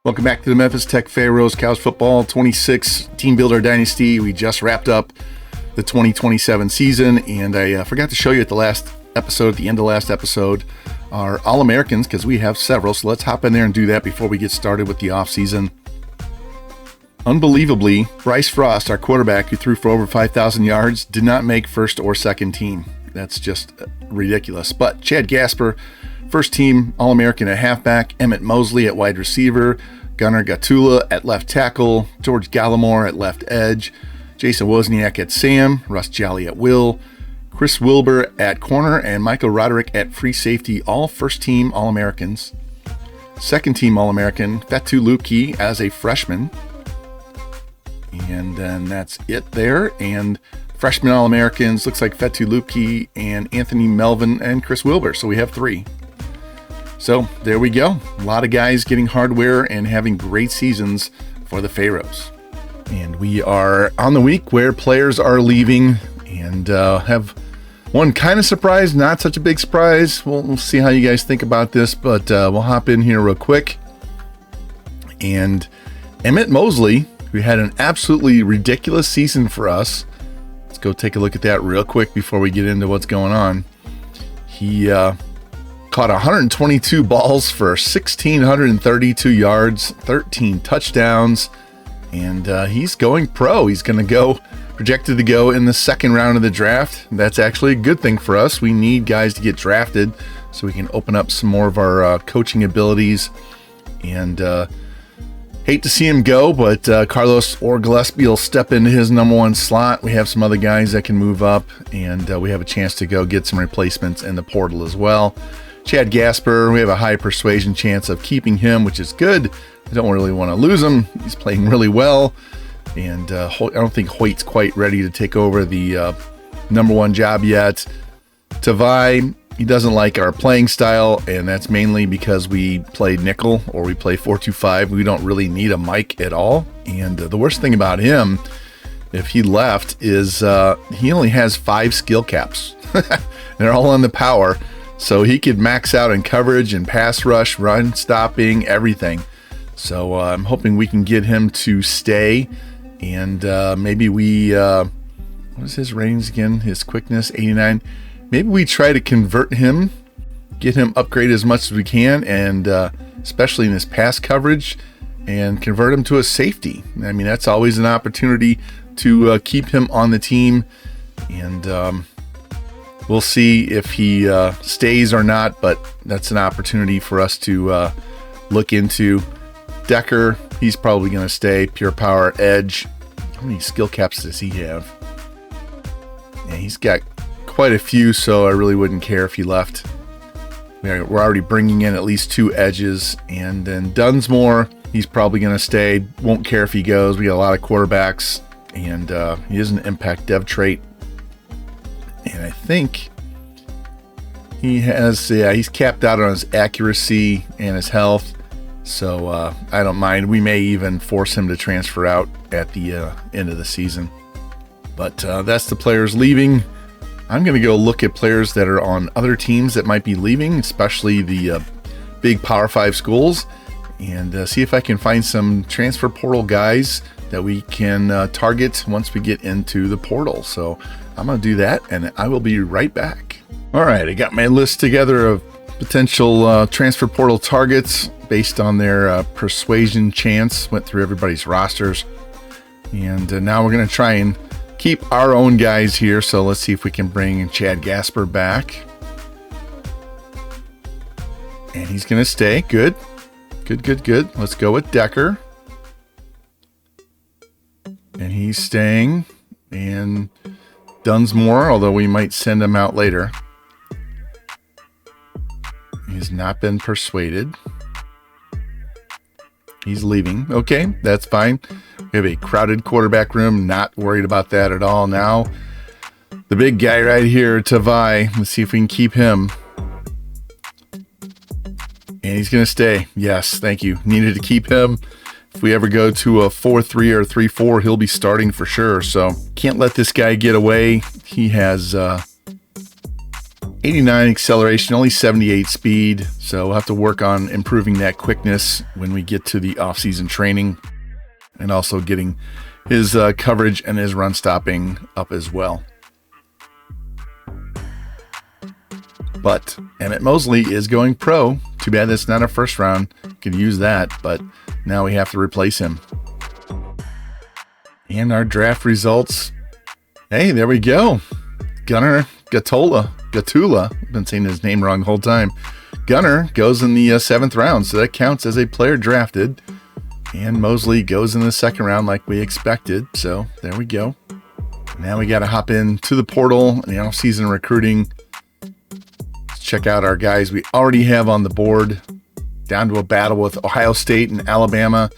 Welcome back to the Memphis Tech Pharaohs College Football 26 Team Builder Dynasty. We just wrapped up the 2027 season, and I forgot to show you at the end of last episode, our All-Americans, because we have several. So let's hop in there and do that before we get started with the offseason. Unbelievably, Bryce Frost, our quarterback who threw for over 5,000 yards, did not make first or second team. That's just ridiculous. But Chad Gasper, first team All-American at halfback, Emmett Mosley at wide receiver, Gunnar Gatula at left tackle, George Gallimore at left edge, Jason Wozniak at Sam, Russ Jolly at will, Chris Wilbur at corner, and Michael Roderick at free safety, all first team All-Americans. Second team All-American, Fetu Lupke as a freshman. And then that's it there. And freshman All-Americans, looks like Fetu Lupke and Anthony Melvin and Chris Wilbur. So we have three. So there we go. A lot of guys getting hardware and having great seasons for the Pharaohs. And we are on the week where players are leaving, and have one kind of surprise, not such a big surprise. We'll see how you guys think about this, but we'll hop in here real quick. And Emmett Mosley, who had an absolutely ridiculous season for us. Let's go take a look at that real quick before we get into what's going on. He caught 122 balls for 1,632 yards, 13 touchdowns, and he's going pro. He's going to go, projected to go in the second round of the draft. That's actually a good thing for us. We need guys to get drafted so we can open up some more of our coaching abilities. And hate to see him go, but Carlos or Gillespie will step into his number one slot. We have some other guys that can move up, and we have a chance to go get some replacements in the portal as well. Chad Gasper, we have a high persuasion chance of keeping him, which is good. I don't really want to lose him. He's playing really well, and I don't think Hoyt's quite ready to take over the number one job yet. Tavai, he doesn't like our playing style, and that's mainly because we play nickel or we play 4-2-5. We don't really need a mic at all. And the worst thing about him, if he left, is he only has 5 skill caps. They're all on the power. So he could max out in coverage and pass rush, run, stopping, everything. So I'm hoping we can get him to stay. And maybe we, what is his ratings again? His quickness, 89. Maybe we try to convert him, get him upgraded as much as we can, and especially in his pass coverage, and convert him to a safety. I mean, that's always an opportunity to keep him on the team. And we'll see if he stays or not, but that's an opportunity for us to look into. Decker, he's probably going to stay. Pure power, edge. How many skill caps does he have? Yeah, he's got quite a few, so I really wouldn't care if he left. We're already bringing in at least 2 edges. And then Dunsmore, he's probably going to stay. Won't care if he goes. We got a lot of quarterbacks, and he is an impact dev trait. And I think he has, he's capped out on his accuracy and his health. So I don't mind. We may even force him to transfer out at the end of the season. But that's the players leaving. I'm going to go look at players that are on other teams that might be leaving, especially the big Power 5 schools, and see if I can find some transfer portal guys that we can target once we get into the portal. So I'm going to do that, and I will be right back. All right, I got my list together of potential transfer portal targets based on their persuasion chance. Went through everybody's rosters, and now we're going to try and keep our own guys here. So let's see if we can bring Chad Gasper back. And he's going to stay. Good. Good. Let's go with Decker. And he's staying. And Dunsmore, although we might send him out later. He's not been persuaded. He's leaving. Okay, that's fine. We have a crowded quarterback room. Not worried about that at all now. The big guy right here, Tavai. Let's see if we can keep him. And he's going to stay. Yes, thank you. Needed to keep him. If we ever go to a 4-3 or 3-4, he'll be starting for sure. So can't let this guy get away. He has 89 acceleration, only 78 speed. So we'll have to work on improving that quickness when we get to the off-season training, and also getting his coverage and his run stopping up as well. But Emmett Mosley is going pro. Too bad that's not a first round. Could use that, but now we have to replace him. And our draft results. Hey, there we go. Gunnar Gatula. I've been saying his name wrong the whole time. Gunnar goes in the 7th round, so that counts as a player drafted. And Mosley goes in the 2nd round like we expected. So there we go. Now we got to hop into the portal and the off-season recruiting. Let's check out our guys we already have on the board. Down to a battle with Ohio State and Alabama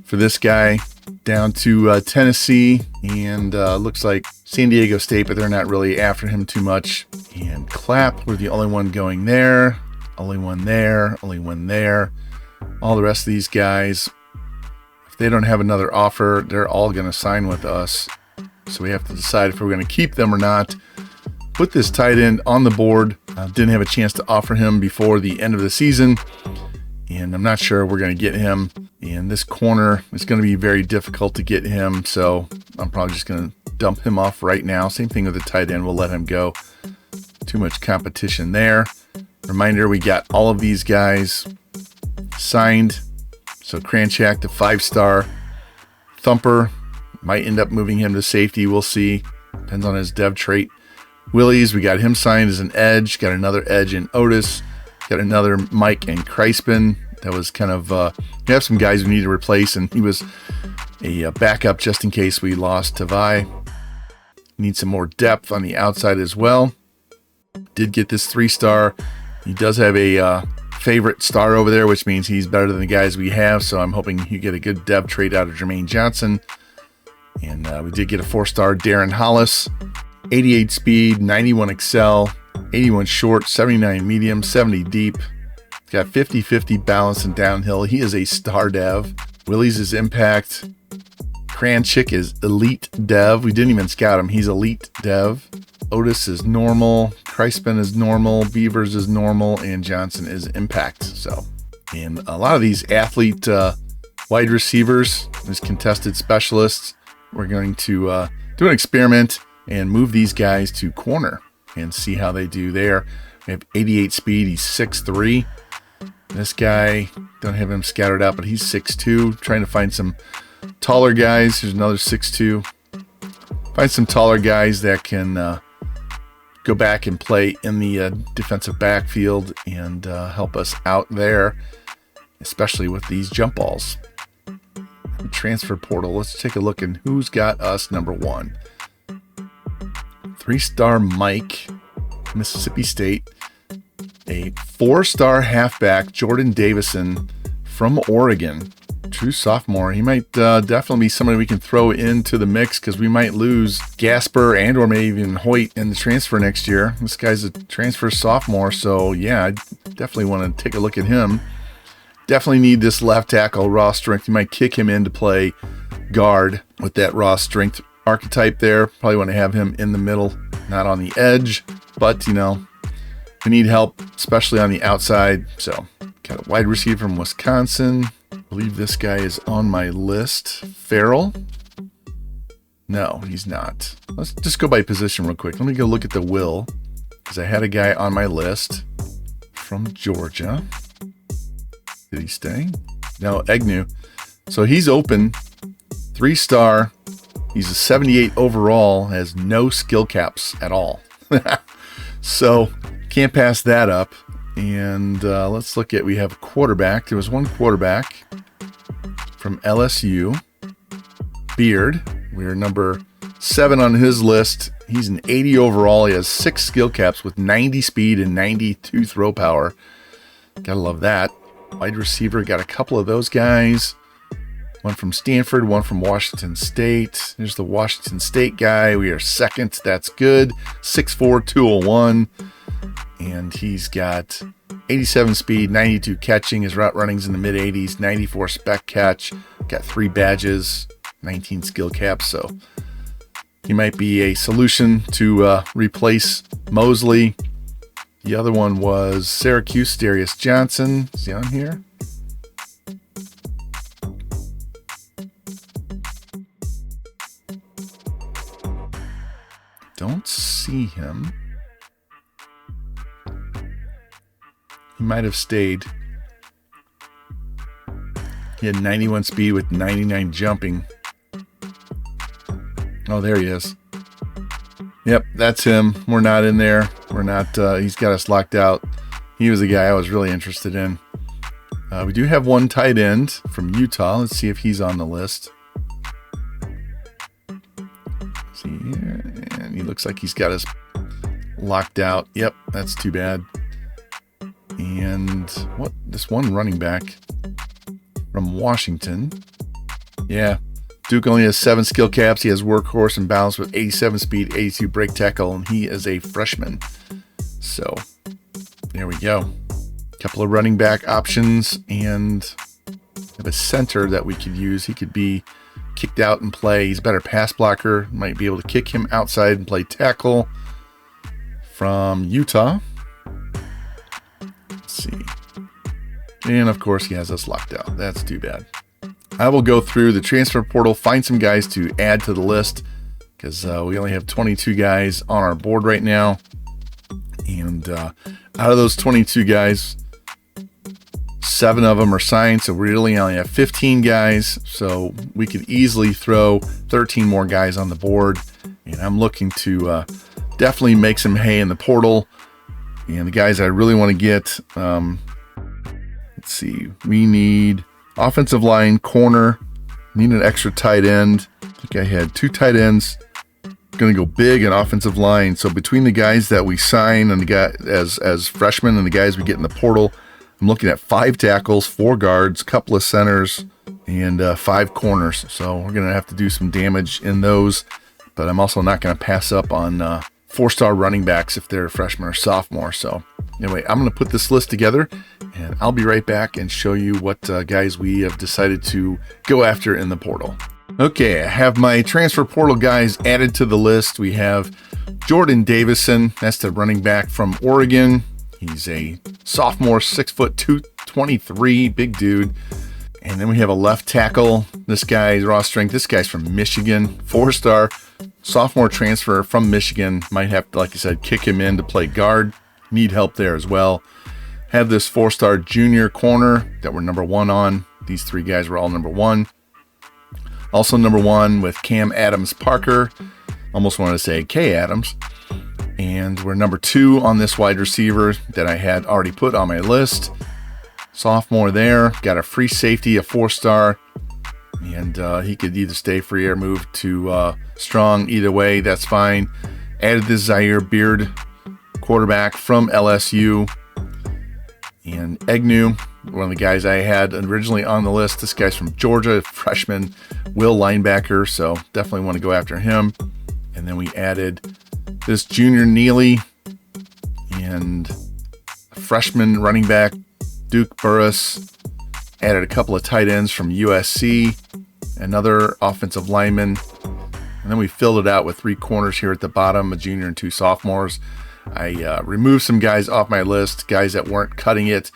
for this guy. Down to Tennessee and looks like San Diego State, but they're not really after him too much. And Clapp, we're the only one going there. Only one there. Only one there. All the rest of these guys, if they don't have another offer, they're all going to sign with us. So we have to decide if we're going to keep them or not. Put this tight end on the board. Didn't have a chance to offer him before the end of the season, and I'm not sure we're going to get him. And this corner is going to be very difficult to get him, so I'm probably just going to dump him off right now. Same thing with the tight end. We'll let him go. Too much competition there. Reminder, we got all of these guys signed. So Kranchak, the 5-star. Thumper, might end up moving him to safety. We'll see. Depends on his dev trait. Willies, we got him signed as an edge. Got another edge in Otis. Got another Mike and Crispin. That was kind of, we have some guys we need to replace, and he was a backup just in case we lost Tavai. Need some more depth on the outside as well. Did get this 3-star. He does have a favorite star over there, which means he's better than the guys we have, so I'm hoping you get a good dev trade out of Jermaine Johnson. And we did get a 4-star Darren Hollis. 88 speed, 91 excel, 81 short, 79 medium, 70 deep. Got 50-50 balance and downhill. He is a star dev. Willie's is impact. Kranchik is elite dev. We didn't even scout him. He's elite dev. Otis is normal. Crispin is normal. Beavers is normal. And Johnson is impact. So, and a lot of these athlete wide receivers, these contested specialists, we're going to do an experiment and move these guys to corner and see how they do there. We have 88 speed. He's 6'3". This guy, don't have him scattered out, but he's 6'2". Trying to find some taller guys. Here's another 6'2". Find some taller guys that can go back and play in the defensive backfield and help us out there, especially with these jump balls. Transfer portal. Let's take a look at who's got us number 1. 3-star Mike, Mississippi State. A 4-star halfback, Jordan Davison from Oregon. True sophomore. He might definitely be somebody we can throw into the mix because we might lose Gasper and or maybe even Hoyt in the transfer next year. This guy's a transfer sophomore, so yeah, I definitely want to take a look at him. Definitely need this left tackle raw strength. You might kick him in to play guard with that raw strength archetype there. Probably want to have him in the middle, not on the edge, but you know, we need help, especially on the outside. So got a wide receiver from Wisconsin. I believe this guy is on my list. Farrell? No, he's not. Let's just go by position real quick. Let me go look at the will, because I had a guy on my list from Georgia. Did he stay? No, Agnew. So he's open. 3-star. He's a 78 overall, has no skill caps at all. So can't pass that up. And let's look at, we have a quarterback. There was one quarterback from LSU. Beard. We're number 7 on his list. He's an 80 overall. He has 6 skill caps with 90 speed and 92 throw power. Gotta love that. Wide receiver, got a couple of those guys. One from Stanford, one from Washington State. There's the Washington State guy. We are 2nd. That's good. 6'4", 201. And he's got 87 speed, 92 catching. His route running's in the mid-80s, 94 spec catch. Got 3 badges, 19 skill caps. So he might be a solution to replace Mosley. The other one was Syracuse, Darius Johnson. Is he on here? Don't see him. He might have stayed. He had 91 speed with 99 jumping. Oh, there he is. Yep, that's him. We're not in there. We're not, he's got us locked out. He was a guy I was really interested in. We do have one tight end from Utah. Let's see if he's on the list. Let's see here. And he looks like he's got us locked out. Yep, that's too bad. And what? This one running back from Washington. Yeah. Duke only has 7 skill caps. He has workhorse and balance with 87 speed, 82 break tackle, and he is a freshman. So there we go. Couple of running back options and have a center that we could use. He could be kicked out and play. He's a better pass blocker. Might be able to kick him outside and play tackle. From Utah. Let's see. And of course he has us locked out. That's too bad. I will go through the transfer portal, find some guys to add to the list because we only have 22 guys on our board right now. And out of those 22 guys, 7 of them are signed. So we really only have 15 guys. So we could easily throw 13 more guys on the board. And I'm looking to definitely make some hay in the portal. And the guys I really want to get, let's see, we need offensive line, corner, need an extra tight end. I think I had 2 tight ends. Going to go big in offensive line. So between the guys that we sign and the guy as freshmen and the guys we get in the portal, I'm looking at 5 tackles, 4 guards, a couple of centers, and 5 corners. So we're going to have to do some damage in those. But I'm also not going to pass up on 4-star running backs if they're a freshman or sophomore. So anyway, I'm going to put this list together and I'll be right back and show you what guys we have decided to go after in the portal. Okay, I have my transfer portal guys added to the list. We have Jordan Davison. That's the running back from Oregon. He's a sophomore, 6'2", 223, big dude. And then we have a left tackle. This guy's raw strength. This guy's from Michigan, 4-star. Sophomore transfer from Michigan. Might have to, like I said, kick him in to play guard. Need help there as well. Have this 4-star junior corner that we're number 1 on. These 3 guys were all number 1. Also number 1 with Cam Adams Parker. Almost wanted to say K Adams. And we're number 2 on this wide receiver that I had already put on my list. Sophomore there. Got a free safety, a 4-star. And he could either stay free or move to strong. Either way, that's fine. Added this Zaire Beard quarterback from LSU. And Agnew, one of the guys I had originally on the list. This guy's from Georgia, freshman, will linebacker. So definitely want to go after him. And then we added this junior Neely and freshman running back Duke Burris. Added a couple of tight ends from USC, another offensive lineman, and then we filled it out with 3 corners here at the bottom, a junior and 2 sophomores. I removed some guys off my list, guys that weren't cutting it.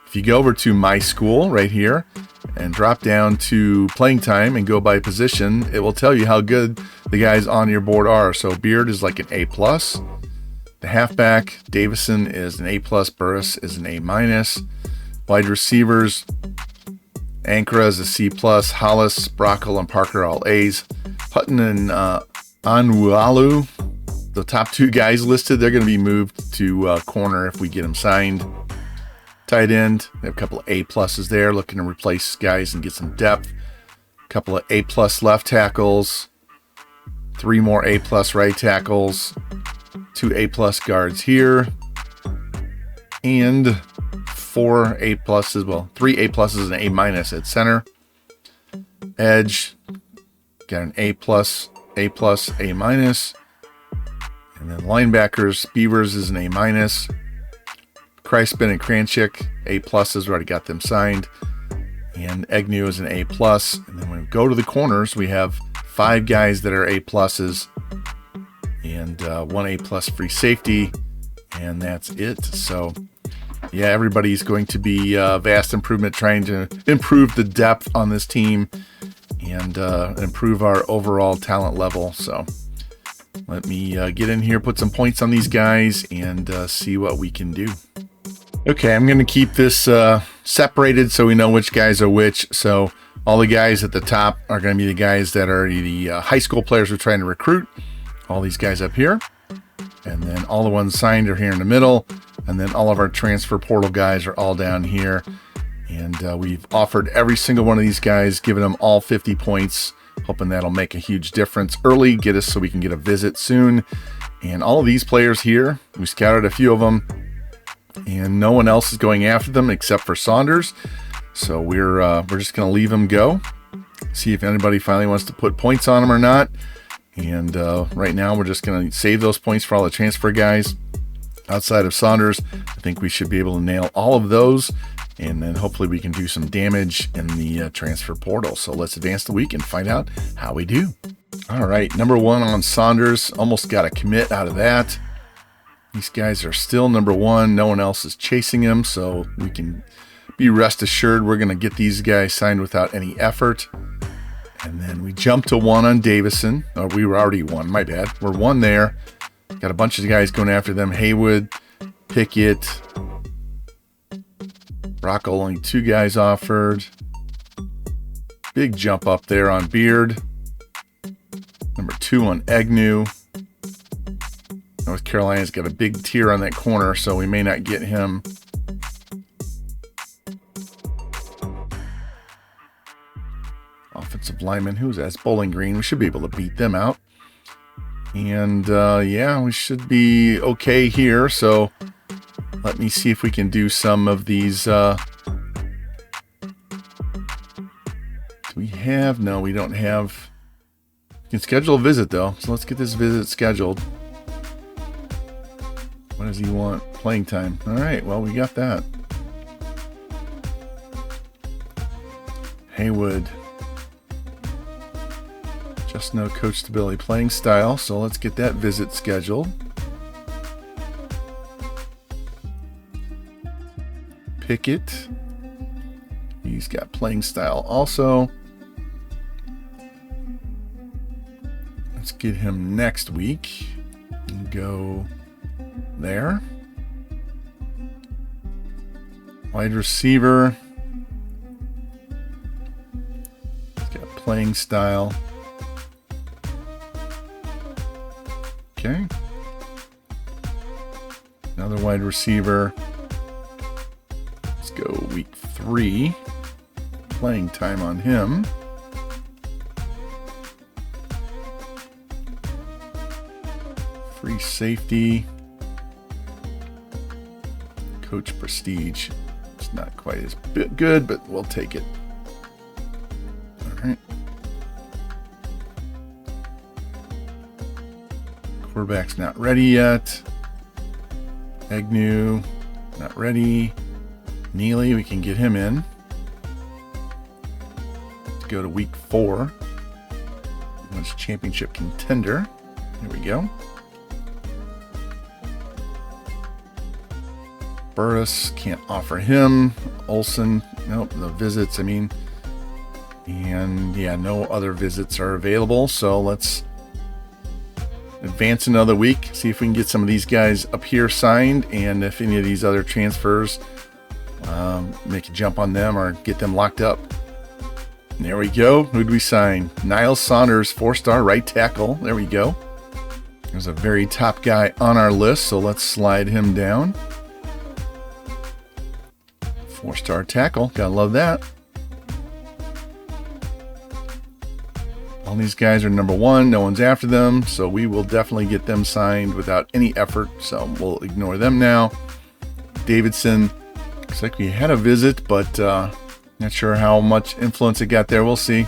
If you go over to my school right here and drop down to playing time and go by position, it will tell you how good the guys on your board are. So Beard is like an A+. The halfback, Davison, is an A+, Burris is an A-. Wide receivers, Ankara is a C+, Hollis, Brockle, and Parker all A's. Hutton and Anwualu, the top 2 guys listed, they're going to be moved to corner if we get them signed. Tight end, we have a couple of A+ there, looking to replace guys and get some depth. A couple of A+ left tackles, 3 more A+ right tackles, 2 A+ guards here, and 4 A+, well, 3 A+ and an A- at center. Edge, got an A+, A+, A-. And then linebackers, Beavers is an A-. Kreisman and Kranchik, A+, we already got them signed. And Agnew is an A+. And then when we go to the corners, we have 5 guys that are A+, and 1 A+ free safety, and that's it. So yeah, everybody's going to be vast improvement, trying to improve the depth on this team and improve our overall talent level. So let me get in here, put some points on these guys, and see what we can do. Okay, I'm going to keep this separated so we know which guys are which. So all the guys at the top are going to be the guys that are the high school players we're trying to recruit. All these guys up here. And then all the ones signed are here in the middle. And then all of our transfer portal guys are all down here. And we've offered every single one of these guys, given them all 50 points, hoping that'll make a huge difference early, get us so we can get a visit soon. And all of these players here, we scouted a few of them, and no one else is going after them except for Saunders. So we're just going to leave them go, see if anybody finally wants to put points on them or not. And right now we're just going to save those points for all the transfer guys. Outside of Saunders, I think we should be able to nail all of those, and then hopefully we can do some damage in the transfer portal. So let's advance the week and find out how we do. All right, number 1 on Saunders. Almost got a commit out of that. These guys are still number 1. No one else is chasing him, so we can be rest assured we're going to get these guys signed without any effort. And then we jump to 1 on Davison. Oh, we were already 1. My bad. We're 1 there. Got a bunch of guys going after them. Haywood, Pickett, Rocco, only 2 guys offered. Big jump up there on Beard. Number 2 on Agnew. North Carolina's got a big tier on that corner, so we may not get him. Offensive lineman, who's that? It's Bowling Green. We should be able to beat them out. And yeah, we should be okay here. So let me see if we can do some of these. Do we have? No, we don't have. We can schedule a visit though. So let's get this visit scheduled. What does he want? Playing time. All right, well, we got that. Haywood. Just no coach stability playing style, so let's get that visit scheduled. Pickett. He's got playing style also. Let's get him next week. And go there. Wide receiver. He's got playing style. Okay. Another wide receiver. Let's go week 3. Playing time on him. Free safety. Coach prestige. It's not quite as good, but we'll take it. All right. Quarterback's not ready yet. Agnew, not ready. Neely, we can get him in. Let's go to week 4. That's championship contender. There we go. Burris, can't offer him. Olson, nope, no visits, and yeah, no other visits are available. So let's advance another week, see if we can get some of these guys up here signed, and if any of these other transfers make a jump on them or get them locked up. And there we go. Who'd we sign? Niles Saunders, 4-star right tackle. There we go. There's a very top guy on our list, so let's slide him down. 4-star tackle. Gotta love that. All these guys are number 1. No one's after them, so we will definitely get them signed without any effort. So we'll ignore them now. Davidson. Looks like we had a visit, but not sure how much influence it got there. We'll see.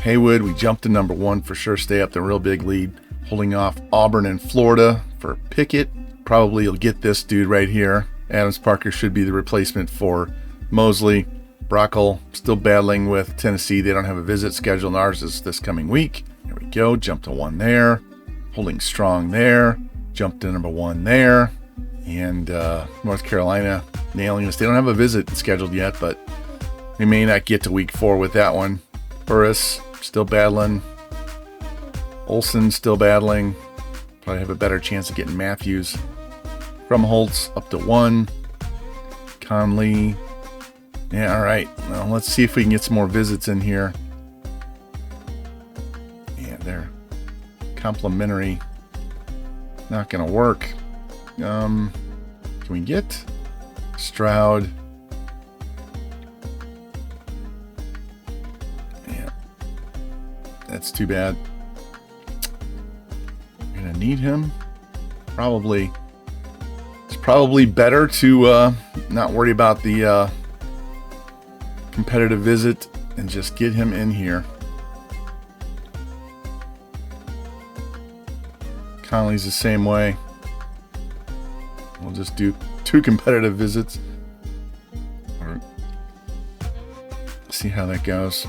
Haywood, we jumped to number 1 for sure. Stay up the real big lead. Holding off Auburn and Florida for Pickett. Probably you'll get this dude right here. Adams Parker should be the replacement for Mosley. Brockle still battling with Tennessee. They don't have a visit scheduled, and ours is this coming week. There we go. Jump to 1 there. Holding strong there. Jump to number 1 there. And North Carolina nailing us. They don't have a visit scheduled yet, but we may not get to week 4 with that one. Burris still battling. Olsen still battling. Probably have a better chance of getting Matthews. Grumholtz up to 1. Conley. Yeah, all right. Well, let's see if we can get some more visits in here. Yeah, they're complimentary. Not going to work. Can we get Stroud? Yeah. That's too bad. We're going to need him. Probably. It's probably better to not worry about the competitive visit and just get him in here. Conley's the same way. We'll just do 2 competitive visits. Or see how that goes.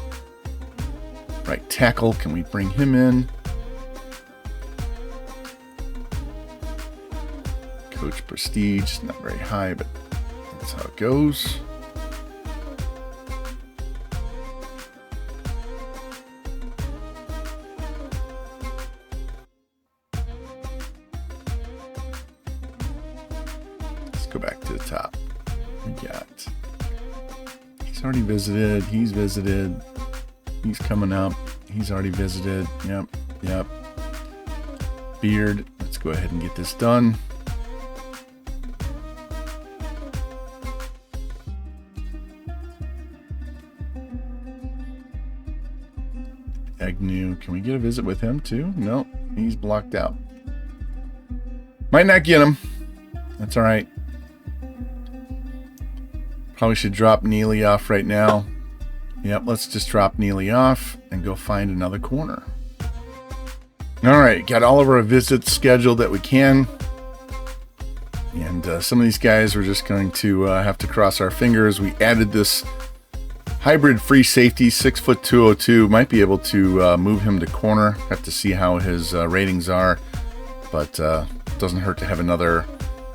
Right tackle, can we bring him in? Coach prestige, not very high, but that's how it goes. Go back to the top. We got, he's already visited. He's visited. He's coming up. He's already visited. Yep. Beard. Let's go ahead and get this done. Agnew. Can we get a visit with him too? No, he's blocked out. Might not get him. That's all right. Probably should drop Neely off right now. Yep, let's just drop Neely off and go find another corner. All right, got all of our visits scheduled that we can. And some of these guys we're just going to have to cross our fingers. We added this hybrid free safety, 6'2", 202. Might be able to move him to corner. Have to see how his ratings are. But doesn't hurt to have another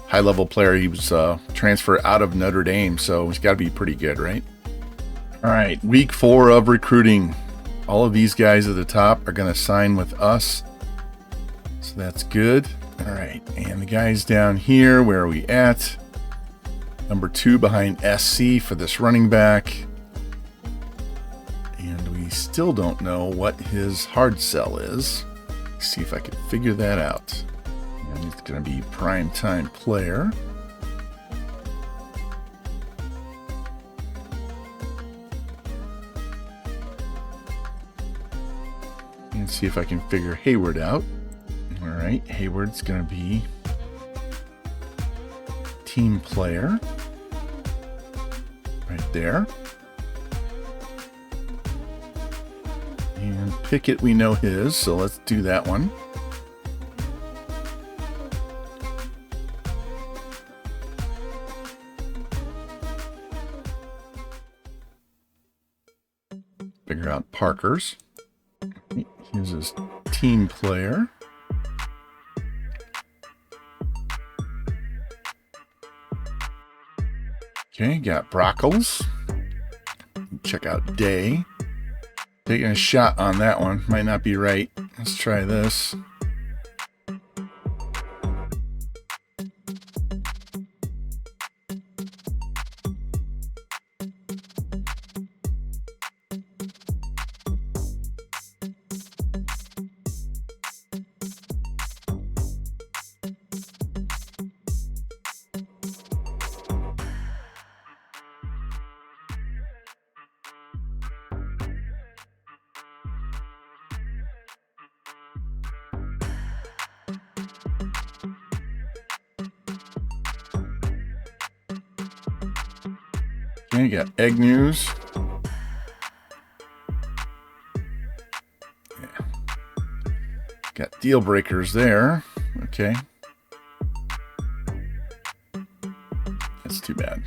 high-level player. He was transferred out of Notre Dame, so he's got to be pretty good, right? All right, week 4 of recruiting. All of these guys at the top are going to sign with us, so that's good. All right, and the guys down here, where are we at? Number 2 behind SC for this running back. And we still don't know what his hard sell is. Let's see if I can figure that out. And it's going to be prime time player. And see if I can figure Hayward out. All right, Hayward's going to be team player. Right there. And Pickett, we know his, so let's do that one. Figure out Parker's. Here's his team player. Okay, got Brockles. Check out Day. Taking a shot on that one. Might not be right. Let's try this. Okay, got Egg News. Yeah. Got deal breakers there. Okay. That's too bad.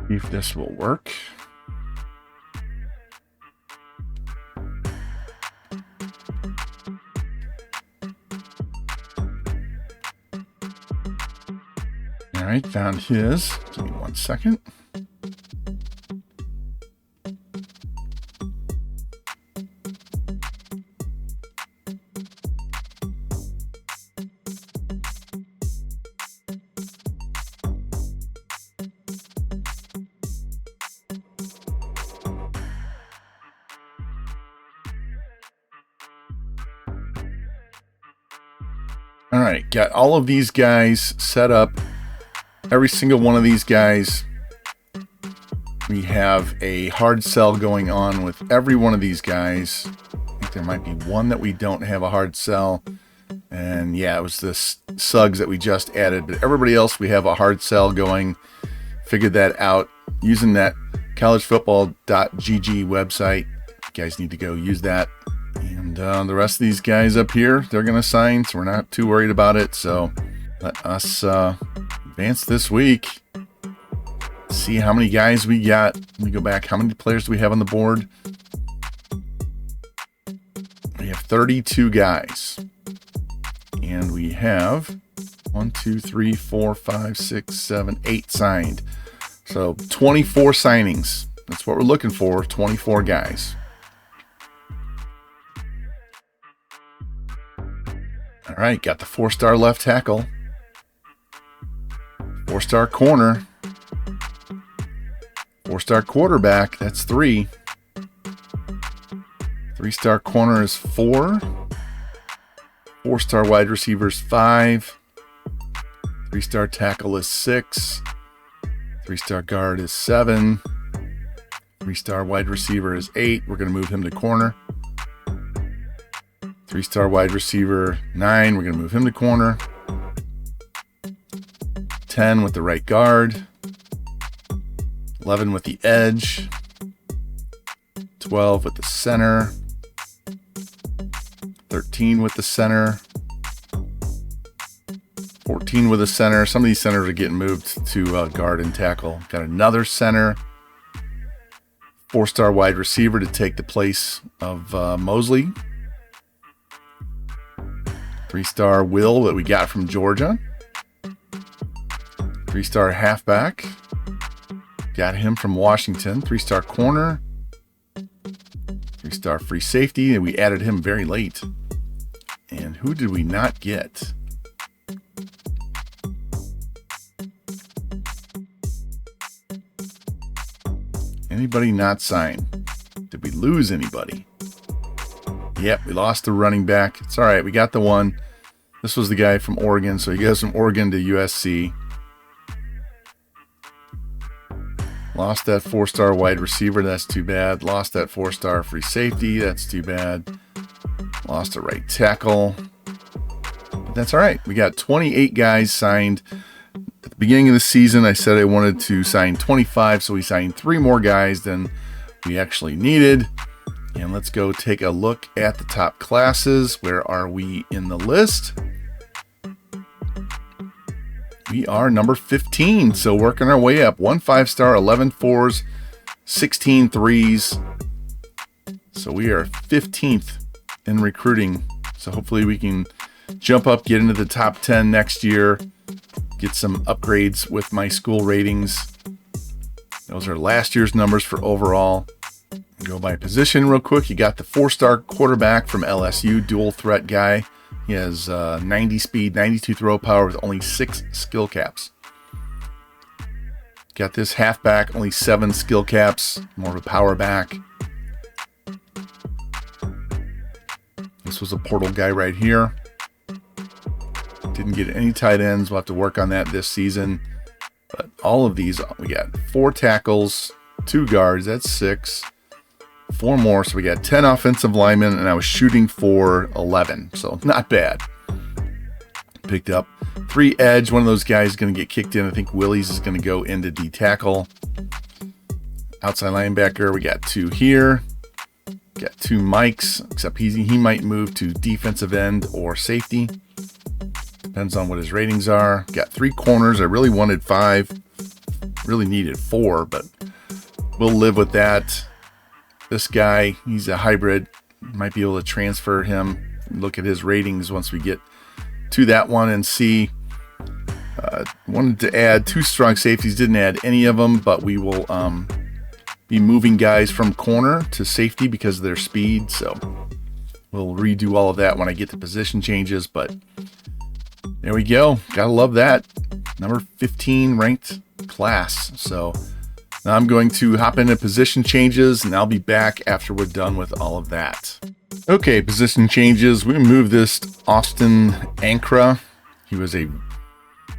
See if this will work. All right, found his. Give me 1 second. All right, got all of these guys set up. Every single one of these guys, we have a hard sell going on with every one of these guys. I think there might be one that we don't have a hard sell. And yeah, it was the Suggs that we just added. But everybody else, we have a hard sell going. Figured that out using that collegefootball.gg website. You guys need to go use that. And the rest of these guys up here, they're going to sign, so we're not too worried about it. So let us advance this week. See how many guys we got. Let me go back. How many players do we have on the board? We have 32 guys. And we have 1, 2, 3, 4, 5, 6, 7, 8 signed. So 24 signings. That's what we're looking for, 24 guys. All right, got the 4-star left tackle, 4-star corner, 4-star quarterback, that's 3. 3-star corner is 4. 4-star wide receiver is 5. 3-star tackle is 6. 3-star guard is 7. 3-star wide receiver is 8. We're going to move him to corner. 3-star wide receiver 9. We're going to move him to corner. 10 with the right guard. 11 with the edge. 12 with the center. 13 with the center. 14 with the center. Some of these centers are getting moved to guard and tackle. Got another center. 4-star wide receiver to take the place of Mosley. 3-star Will that we got from Georgia. 3-star halfback. Got him from Washington. 3-star corner. 3-star free safety, and we added him very late. And who did we not get? Anybody not signed? Did we lose anybody? Yep, we lost the running back. It's all right. We got the one. This was the guy from Oregon, so he goes from Oregon to USC. Lost that 4-star wide receiver. That's too bad. Lost that 4-star free safety. That's too bad. Lost a right tackle. But that's all right. We got 28 guys signed. At the beginning of the season, I said I wanted to sign 25, so we signed 3 more guys than we actually needed. And let's go take a look at the top classes. Where are we in the list? We are number 15, so working our way up. 1 5-star, 11 4s, 16 3s. So we are 15th in recruiting. So hopefully we can jump up, get into the top 10 next year, get some upgrades with my school ratings. Those are last year's numbers for overall. Go by position real quick. You got the 4-star quarterback from LSU, dual threat guy. He has 90 speed, 92 throw power with only 6 skill caps. Got this halfback, only 7 skill caps, more of a power back. This was a portal guy right here. Didn't get any tight ends. We'll have to work on that this season. But all of these, we got 4 tackles, 2 guards, that's 6. 4 more, so we got 10 offensive linemen, and I was shooting for 11, so not bad. Picked up 3 edge. One of those guys is going to get kicked in. I think Willie's is going to go into D tackle. Outside linebacker, we got 2 here. Got 2 Mikes, except he might move to defensive end or safety. Depends on what his ratings are. Got 3 corners. I really wanted 5. really needed 4, but we'll live with that. This guy, he's a hybrid. Might be able to transfer him. Look at his ratings once we get to that one and see. Wanted to add 2 strong safeties. Didn't add any of them, but we will be moving guys from corner to safety because of their speed. So we'll redo all of that when I get to position changes. But there we go. Gotta love that. Number 15 ranked class. So now I'm going to hop into position changes, and I'll be back after we're done with all of that. Okay, position changes. We moved this Austin Ankra. He was a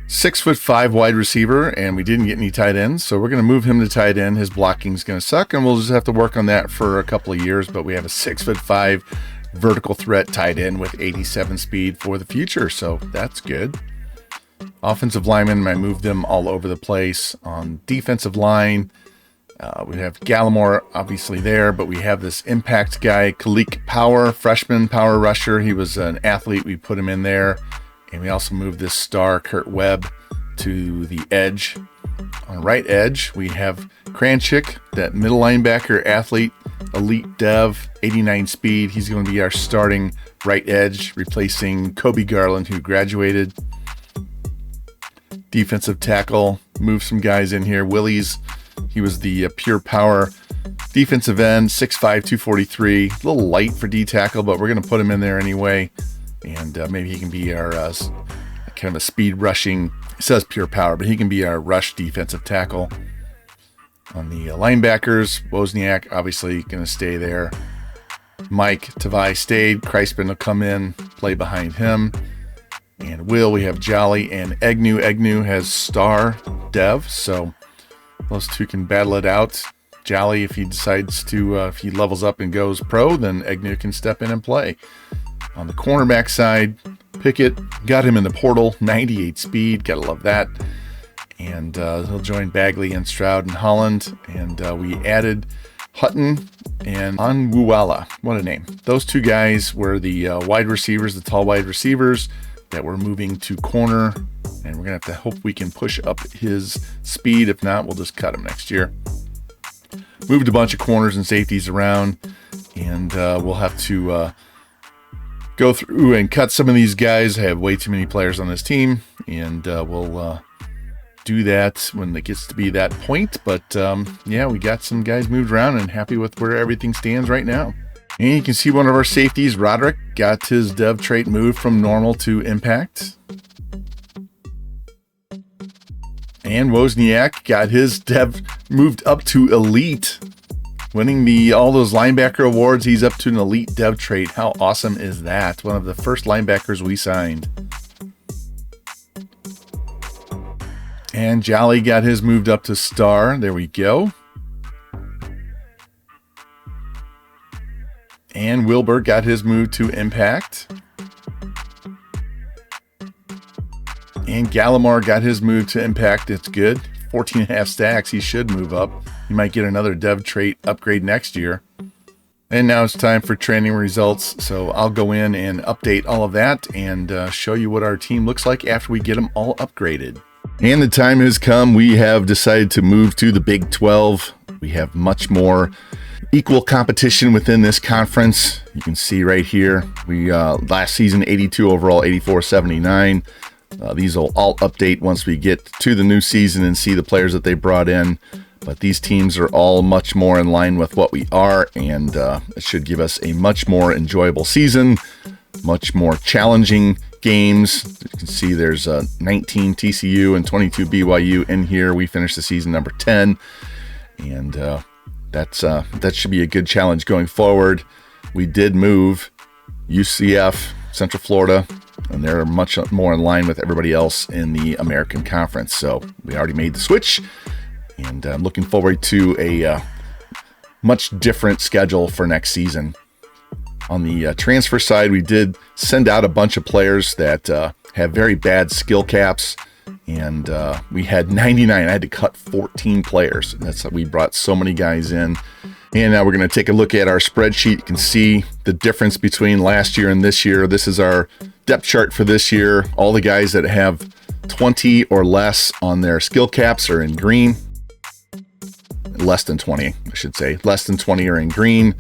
6'5" wide receiver, and we didn't get any tight ends, so we're going to move him to tight end. His blocking is going to suck, and we'll just have to work on that for a couple of years, but we have a 6'5" vertical threat tight end with 87 speed for the future, so that's good. Offensive linemen, I moved them all over the place. On defensive line, we have GALORE obviously there, but we have this impact guy, Kalik Power, freshman power rusher. He was an athlete. We put him in there. And we also moved this star, Kurt Webb, to the edge. On the right edge, we have Kranchik, that middle linebacker athlete, elite dev, 89 speed. He's going to be our starting right edge, replacing Kobe Garland, who graduated. Defensive tackle, move some guys in here. Willie's, he was the pure power defensive end, 6'5", 243. A little light for D tackle, but we're going to put him in there anyway. And maybe he can be our kind of a speed rushing, it says pure power, but he can be our rush defensive tackle. On the linebackers, Wozniak obviously going to stay there. Mike Tavai stayed. Kreisman will come in, play behind him. And we have Jolly and Agnew. Agnew has star dev, so those two can battle it out. Jolly, if he decides to, if he levels up and goes pro, then Agnew can step in and play. On the cornerback side, Pickett, got him in the portal, 98 speed, gotta love that. And he'll join Bagley and Stroud and Holland. And we added Hutton and Onwuala. What a name. Those two guys were the wide receivers, the tall wide receivers that we're moving to corner. And we're gonna have to hope we can push up his speed. If not, we'll just cut him next year. Moved a bunch of corners and safeties around, and we'll have to go through and cut some of these guys. I have way too many players on this team, and we'll do that when it gets to be that point. But yeah, we got some guys moved around and happy with where everything stands right now. And you can see one of our safeties, Roderick, got his dev trait moved from normal to impact. And Wozniak got his dev moved up to elite. Winning all those linebacker awards, he's up to an elite dev trait. How awesome is that? One of the first linebackers we signed. And Jolly got his moved up to star. There we go. And Wilbur got his moved to impact. And Gallimore got his move to impact. It's good. 14.5 stacks. He should move up. He might get another dev trait upgrade next year. And now it's time for training results. So I'll go in and update all of that and show you what our team looks like after we get them all upgraded. And the time has come. We have decided to move to the Big 12. We have much more equal competition within this conference. You can see right here, we last season 82 overall, 84-79. These will all update once we get to the new season and see the players that they brought in. But these teams are all much more in line with what we are, and it should give us a much more enjoyable season, much more challenging games. You can see there's 19 TCU and 22 BYU in here. We finished the season number 10, and that should be a good challenge going forward. We did move UCF, Central Florida, and they're much more in line with everybody else in the American Conference. So we already made the switch, and I'm looking forward to a much different schedule for next season. On the transfer side, we did send out a bunch of players that have very bad skill caps, and we had 99. I had to cut 14 players. That's how we brought so many guys in. And now we're going to take a look at our spreadsheet. You can see the difference between last year and this year. This is our depth chart for this year. All the guys that have 20 or less on their skill caps are in green. less than 20, I should say. Less than 20 are in green,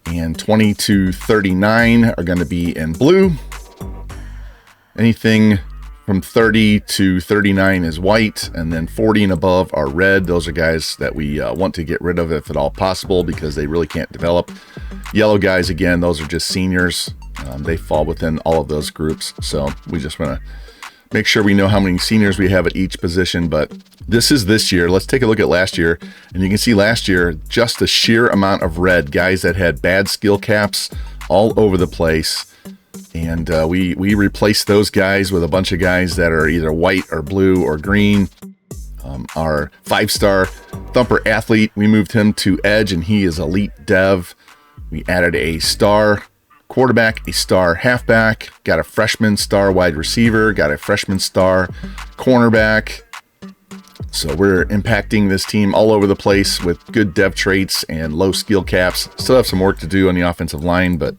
and 20 to 39 are going to be in blue. Anything from 30 to 39 is white, and then 40 and above are red. Those are guys that we want to get rid of if at all possible, because they really can't develop. Yellow guys, again, those are just seniors. They fall within all of those groups. So we just want to make sure we know how many seniors we have at each position. But this is this year. Let's take a look at last year. And you can see last year, just the sheer amount of red, guys that had bad skill caps all over the place. And we replaced those guys with a bunch of guys that are either white or blue or green. Our 5-star thumper athlete, we moved him to edge, and he is elite dev. We added a star quarterback, a star halfback, got a freshman star wide receiver, got a freshman star cornerback. So we're impacting this team all over the place with good dev traits and low skill caps. Still have some work to do on the offensive line, but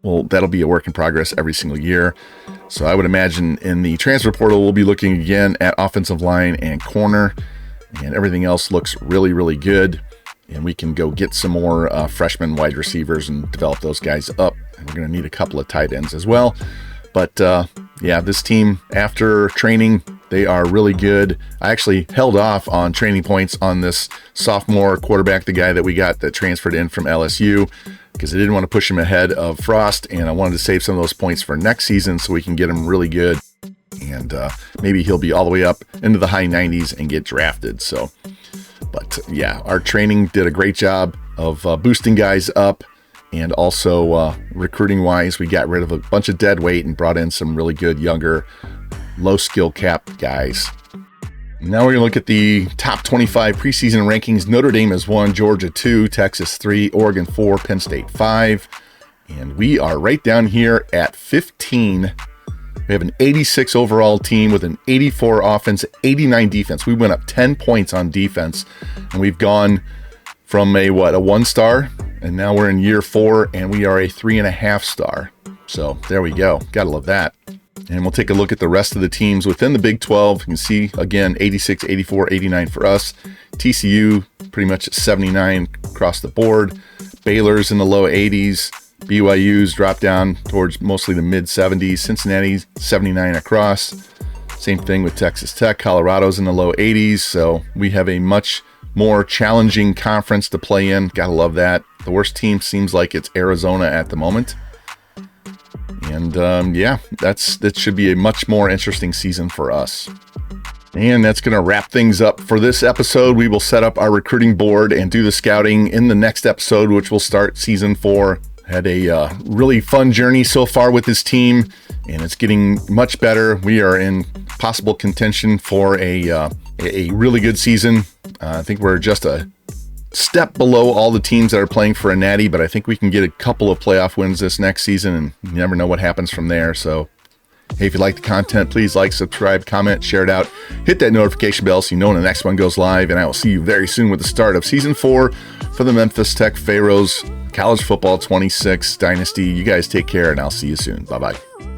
well, that'll be a work in progress every single year. So I would imagine in the transfer portal, we'll be looking again at offensive line and corner, and everything else looks really, really good. And we can go get some more freshman wide receivers and develop those guys up. And we're going to need a couple of tight ends as well. But yeah, this team, after training, they are really good. I actually held off on training points on this sophomore quarterback, the guy that we got that transferred in from LSU, because I didn't want to push him ahead of Frost, and I wanted to save some of those points for next season so we can get him really good. And maybe he'll be all the way up into the high 90s and get drafted. So, but yeah, our training did a great job of boosting guys up, and also recruiting wise, we got rid of a bunch of dead weight and brought in some really good younger, low skill cap guys. Now we're going to look at the top 25 preseason rankings. Notre Dame is 1, Georgia 2, Texas 3, Oregon 4, Penn State 5. And we are right down here at 15. We have an 86 overall team with an 84 offense, 89 defense. We went up 10 points on defense, and we've gone from a 1-star, and now we're in year 4, and we are a 3.5-star. So there we go. Gotta love that. And we'll take a look at the rest of the teams within the Big 12. You can see, again, 86, 84, 89 for us. TCU, pretty much 79 across the board. Baylor's in the low 80s. BYU's dropped down towards mostly the mid 70s. Cincinnati's 79 across. Same thing with Texas Tech. Colorado's in the low 80s. So we have a much more challenging conference to play in. Gotta love that. The worst team seems like it's Arizona at the moment. And yeah, that should be a much more interesting season for us. And that's going to wrap things up for this episode. We will set up our recruiting board and do the scouting in the next episode, which will start season 4. Had a really fun journey so far with this team, and it's getting much better. We are in possible contention for a really good season. I think we're just a step below all the teams that are playing for a natty, but I think we can get a couple of playoff wins this next season, and you never know what happens from there. So hey, if you like the content, please like, subscribe, comment, share it out, hit that notification bell so you know when the next one goes live, and I will see you very soon with the start of season 4 for the Memphis Tech Pharaohs College Football 26 Dynasty. You guys take care, and I'll see you soon. Bye-bye.